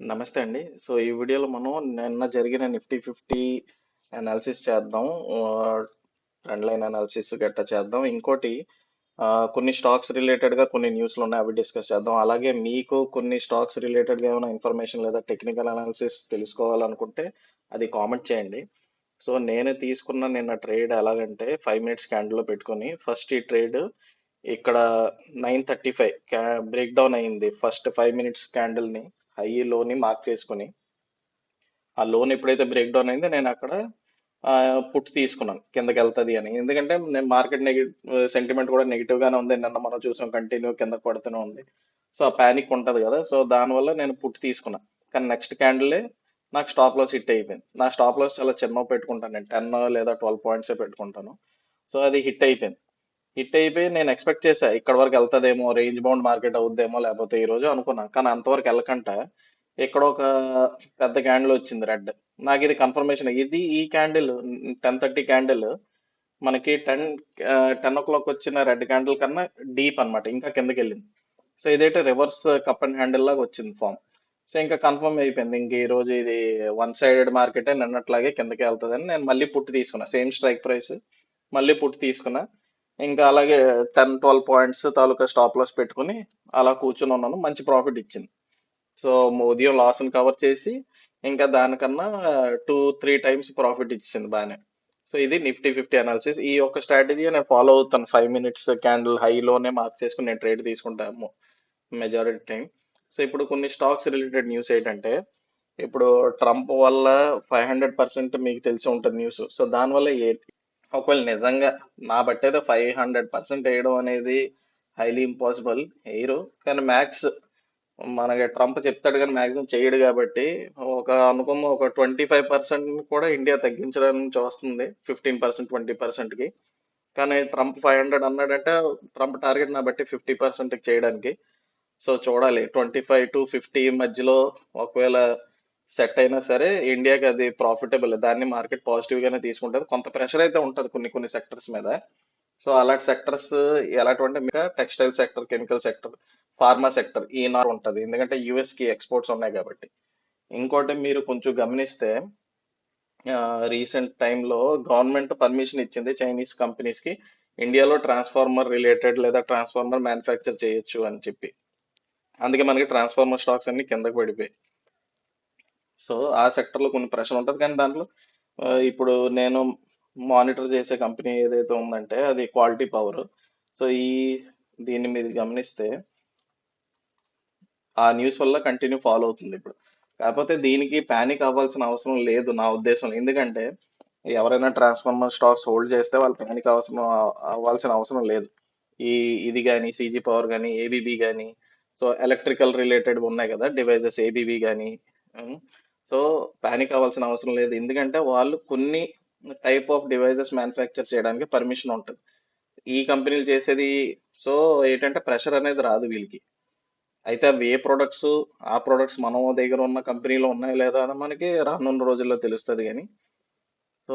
నమస్తే అండి. సో, ఈ వీడియోలో మనం నిన్న జరిగిన నిఫ్టీ 50 అనాలిసిస్ చేద్దాం. ట్రెండ్ లైన్ అనాలిసిస్ గట్టా చేద్దాం. ఇంకోటి కొన్ని స్టాక్స్ రిలేటెడ్‌గా కొన్ని న్యూస్‌లున్నాయి. అవి డిస్కస్ చేద్దాం. అలాగే మీకు కొన్ని స్టాక్స్ రిలేటెడ్‌గా ఏమైనా ఇన్ఫర్మేషన్ లేదా టెక్నికల్ అనాలిసిస్ తెలుసుకోవాలనుకుంటే అది కామెంట్ చేయండి. సో, నేను తీసుకున్న నిన్న ట్రేడ్ ఎలాగంటే 5 మినిట్స్ క్యాండిల్‌లో పెట్టుకొని ఫస్ట్ ఈ ట్రేడ్ ఇక్కడ 9:35 బ్రేక్ డౌన్ అయింది. ఫస్ట్ 5 మినిట్స్ క్యాండిల్‌ని హై లోని మార్క్ చేసుకొని ఆ లోన్ ఎప్పుడైతే బ్రేక్ డౌన్ అయిందో నేను అక్కడ పుట్ తీసుకున్నాను కిందకి వెళ్తుంది అని. ఎందుకంటే నేను మార్కెట్ సెంటిమెంట్ కూడా నెగిటివ్ గానే ఉంది. నిన్న మనం చూసాం కంటిన్యూ కిందకి పడుతూనే ఉంది. సో ఆ ప్యానిక్ ఉంటది కదా, సో దానివల్ల నేను పుట్ తీసుకున్నాను. కానీ నెక్స్ట్ క్యాండిలే నాకు స్టాప్ లాస్ హిట్ అయిపోయింది. నా స్టాప్ లాస్ చాలా చిన్నగా పెట్టుకుంటాను, నేను 10 లేదా 12 పాయింట్సే పెట్టుకుంటాను. సో అది హిట్ అయిపోయింది. హిట్ అయిపోయి నేను ఎక్స్పెక్ట్ చేశా ఇక్కడ వరకు వెళ్తదేమో, రేంజ్ బౌండ్ మార్కెట్ అవుద్దేమో లేకపోతే ఈ రోజు అనుకున్నా. కానీ అంతవరకు వెళ్ళకంట ఇక్కడ ఒక పెద్ద క్యాండిల్ వచ్చింది రెడ్. నాకు ఇది కన్ఫర్మేషన్. ఇది ఈ క్యాండిల్ 10:30 క్యాండిల్ మనకి 10 o'clock వచ్చిన రెడ్ క్యాండిల్ కన్నా డీప్ అన్నమాట, ఇంకా కిందకి వెళ్ళింది. సో ఇదైతే రివర్స్ కప్ అండ్ హ్యాండిల్ లాగా వచ్చింది ఫామ్. సో ఇంకా కన్ఫర్మ్ అయిపోయింది, ఇంక ఈ రోజు ఇది వన్ సైడెడ్ మార్కెటే, నిన్నట్లాగే కిందకి వెళ్తుందని నేను మళ్ళీ పుట్టి తీసుకున్నా. సేమ్ స్ట్రైక్ ప్రైస్ మళ్ళీ పుట్టి తీసుకున్నా. ఇంకా అలాగే 10-12 పాయింట్స్ తాలూకా స్టాప్ లాస్ పెట్టుకుని అలా కూర్చుని ఉన్నాను. మంచి ప్రాఫిట్ ఇచ్చింది. సో ఉదయం లాస్ని కవర్ చేసి ఇంకా దానికన్నా 2-3 టైమ్స్ ప్రాఫిట్ ఇచ్చింది బాగానే. సో ఇది నిఫ్టీ 50 అనాలిసిస్. ఈ ఒక స్ట్రాటజీ నేను ఫాలో అవుతాను. 5 మినిట్స్ క్యాండిల్ హైలోనే మార్క్ చేసుకుని నేను ట్రేడ్ తీసుకుంటాను మెజారిటీ టైం. సో ఇప్పుడు కొన్ని స్టాక్స్ రిలేటెడ్ న్యూస్ ఏంటంటే, ఇప్పుడు ట్రంప్ వల్ల 500% మీకు తెలిసి ఉంటుంది న్యూస్. సో దానివల్ల ఒకవేళ నిజంగా నా బట్టి అయితే 500% వేయడం అనేది హైలీ ఇంపాసిబుల్. వేయరు, కానీ మ్యాక్స్ మనకి ట్రంప్ చెప్తాడు కానీ మాక్సిమం చేయడు కాబట్టి ఒక అనుకున్న ఒక 25% కూడా ఇండియా తగ్గించడానికి చూస్తుంది, 15%, 20%కి. కానీ ట్రంప్ 500 అన్నాడంటే ట్రంప్ టార్గెట్ నా బట్టి 50% చేయడానికి. సో చూడాలి, 25-50 మధ్యలో ఒకవేళ సెట్ అయినా సరే ఇండియాకి అది ప్రాఫిటబుల్. దాన్ని మార్కెట్ పాజిటివ్ గానే తీసుకుంటుంది. కొంత ప్రెషర్ అయితే ఉంటుంది కొన్ని కొన్ని సెక్టర్స్ మీద. సో అలాంటి సెక్టర్స్ ఎలాంటి మీకు textile sector, chemical sector, pharma sector ఈ నార్ ఉంటుంది, ఎందుకంటే యుఎస్ కి ఎక్స్పోర్ట్స్ ఉన్నాయి కాబట్టి. ఇంకోటి మీరు కొంచెం గమనిస్తే రీసెంట్ టైంలో గవర్నమెంట్ పర్మిషన్ ఇచ్చింది చైనీస్ కంపెనీస్ కి ఇండియాలో ట్రాన్స్ఫార్మర్ రిలేటెడ్ లేదా ట్రాన్స్ఫార్మర్ మ్యానుఫ్యాక్చర్ చేయొచ్చు అని చెప్పి. అందుకే మనకి ట్రాన్స్ఫార్మర్ స్టాక్స్ అన్ని కిందకి పడిపోయాయి. సో ఆ సెక్టర్ లో కొన్ని ప్రెషర్ ఉంటుంది, కానీ దాంట్లో ఇప్పుడు నేను మానిటర్ చేసే కంపెనీ ఏదైతే ఉందంటే అది క్వాలిటీ పవర్. సో దీన్ని మీరు గమనిస్తే ఆ న్యూస్ వల్ల కంటిన్యూ ఫాలో అవుతుంది ఇప్పుడు. కాకపోతే దీనికి పానిక్ అవ్వాల్సిన అవసరం లేదు నా ఉద్దేశం. ఎందుకంటే ఎవరైనా ట్రాన్స్ఫార్మర్ స్టాక్స్ హోల్డ్ చేస్తే వాళ్ళు పానిక్ అవ్వాల్సిన అవసరం లేదు. ఈ ఇది కానీ సీజీ పవర్ కానీ ఏబీబీ కానీ, సో ఎలక్ట్రికల్ రిలేటెడ్ ఉన్నాయి కదా డివైజెస్ ఏబీబీ కానీ. సో పానిక్ అవ్వాల్సిన అవసరం లేదు, ఎందుకంటే వాళ్ళు కొన్ని టైప్ ఆఫ్ డివైజెస్ మ్యానుఫ్యాక్చర్ చేయడానికి పర్మిషన్ ఉంటుంది ఈ కంపెనీలు చేసేది. సో ఏంటంటే ప్రెషర్ అనేది రాదు వీళ్ళకి. అయితే అవి ఏ ప్రొడక్ట్స్, ఆ ప్రొడక్ట్స్ మనం దగ్గర ఉన్న కంపెనీలో ఉన్నాయో లేదా అని మనకి రానున్న రోజుల్లో తెలుస్తుంది కానీ. సో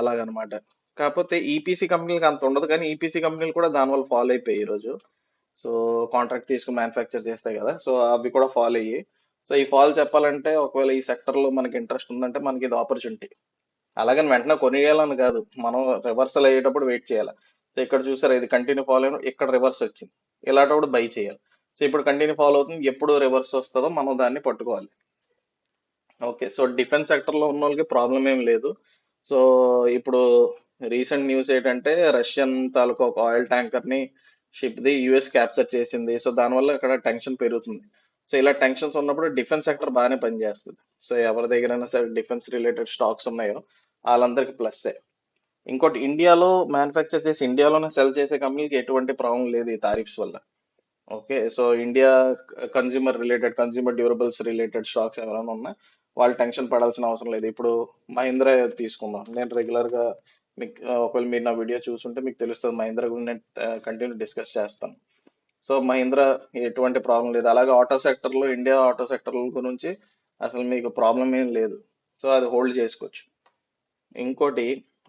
అలాగనమాట. కాకపోతే ఈపీసీ కంపెనీలకు అంత ఉండదు, కానీ ఈపీసీ కంపెనీలు కూడా దానివల్ల ఫాలో అయిపోయాయి ఈరోజు. సో కాంట్రాక్ట్ తీసుకుని మ్యానుఫ్యాక్చర్ చేస్తాయి కదా, సో అవి కూడా ఫాలో అయ్యి. సో ఈ ఫాల్ చెప్పాలంటే ఒకవేళ ఈ సెక్టర్లో మనకి ఇంట్రెస్ట్ ఉందంటే మనకి ఇది ఆపర్చునిటీ. అలాగని వెంటనే కొనియాలని కాదు, మనం రివర్సల్ అయ్యేటప్పుడు వెయిట్ చేయాలి. సో ఇక్కడ చూసారా, ఇది కంటిన్యూ ఫాలో అయిన ఇక్కడ రివర్స్ వచ్చింది, ఇలాంటప్పుడు బై చేయాలి. సో ఇప్పుడు కంటిన్యూ ఫాలో అవుతుంది, ఎప్పుడు రివర్స్ వస్తుందో మనం దాన్ని పట్టుకోవాలి. ఓకే, సో డిఫెన్స్ సెక్టర్లో ఉన్న వాళ్ళకి ప్రాబ్లం ఏం లేదు. సో ఇప్పుడు రీసెంట్ న్యూస్ ఏంటంటే రష్యన్ తాలూకా ఒక ఆయిల్ ట్యాంకర్ని షిప్ది యుఎస్ క్యాప్చర్ చేసింది. సో దానివల్ల ఇక్కడ టెన్షన్ పెరుగుతుంది. సో ఇలా టెన్షన్స్ ఉన్నప్పుడు డిఫెన్స్ సెక్టర్ బాగానే పనిచేస్తుంది. సో ఎవరి దగ్గరైనా సరే డిఫెన్స్ రిలేటెడ్ స్టాక్స్ ఉన్నాయో వాళ్ళందరికీ ప్లస్సే. ఇంకోటి ఇండియాలో మ్యానుఫ్యాక్చర్ చేసి ఇండియాలోనే సెల్ చేసే కంపెనీకి ఎటువంటి ప్రాబ్లం లేదు ఈ టారిఫ్స్ వల్ల. Okay, so India consumer durables related stocks ఎవరైనా ఉన్నా వాళ్ళు టెన్షన్ పడాల్సిన అవసరం లేదు. ఇప్పుడు మహీంద్రా తీసుకుందాం. నేను రెగ్యులర్ గా మీకు ఒకవేళ మీరు నా వీడియో చూస్తుంటే మీకు తెలుస్తుంది, మహీంద్రా గురించి నేను కంటిన్యూ డిస్కస్ చేస్తాను. సో మహీంద్రా ఎటువంటి ప్రాబ్లం లేదు. అలాగే ఆటో సెక్టర్ లో ఇండియా ఆటో సెక్టర్ గురించి అసలు మీకు ప్రాబ్లం ఏం లేదు. సో అది హోల్డ్ చేసుకోవచ్చు. ఇంకోటి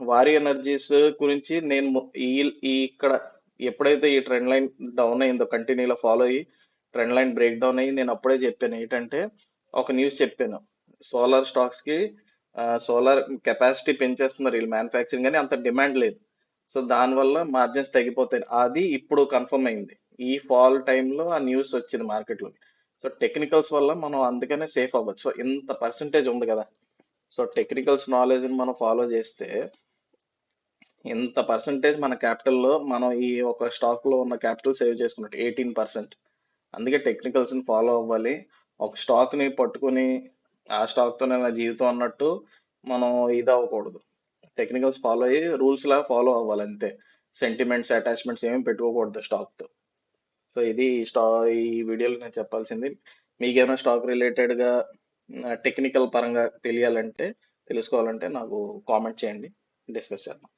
వారి ఎనర్జీస్ గురించి నేను ఇక్కడ ఎప్పుడైతే ఈ ట్రెండ్ లైన్ డౌన్ అయిందో కంటిన్యూలో ఫాలో అయ్యి ట్రెండ్ లైన్ బ్రేక్ డౌన్ అయ్యి నేను అప్పుడే చెప్పాను ఏంటంటే ఒక న్యూస్ చెప్పాను. సోలార్ స్టాక్స్ కి సోలార్ కెపాసిటీ పెంచేస్తున్నారు వీళ్ళు మ్యానుఫ్యాక్చరింగ్, కానీ అంత డిమాండ్ లేదు. సో దానివల్ల మార్జిన్స్ తగ్గిపోతాయి. అది ఇప్పుడు కన్ఫర్మ్ అయింది. ఈ ఫాల్ టైంలో ఆ న్యూస్ వచ్చింది మార్కెట్లో. సో టెక్నికల్స్ వల్ల మనం అందుకనే సేఫ్ అవ్వచ్చు. సో ఇంత పర్సంటేజ్ ఉంది కదా. సో టెక్నికల్స్ నాలెడ్జ్ని మనం ఫాలో చేస్తే ఇంత పర్సంటేజ్ మన క్యాపిటల్లో మనం ఈ ఒక స్టాక్లో ఉన్న క్యాపిటల్ సేవ్ చేసుకున్నట్టు 18%. అందుకే టెక్నికల్స్ని ఫాలో అవ్వాలి. ఒక స్టాక్ని పట్టుకుని ఆ స్టాక్తోనే నా జీవితం అన్నట్టు మనం ఇది అవ్వకూడదు. టెక్నికల్స్ ఫాలో అయ్యి రూల్స్ లా ఫాలో అవ్వాలి అంతే. సెంటిమెంట్స్ అటాచ్మెంట్స్ ఏమీ పెట్టుకోకూడదు స్టాక్తో. సో ఇది ఈ వీడియోలో నేను చెప్పాల్సింది. మీకేమైనా స్టాక్ రిలేటెడ్గా టెక్నికల్ పరంగా తెలియాలంటే తెలుసుకోవాలంటే నాకు కామెంట్ చేయండి, డిస్కస్ చేద్దాం.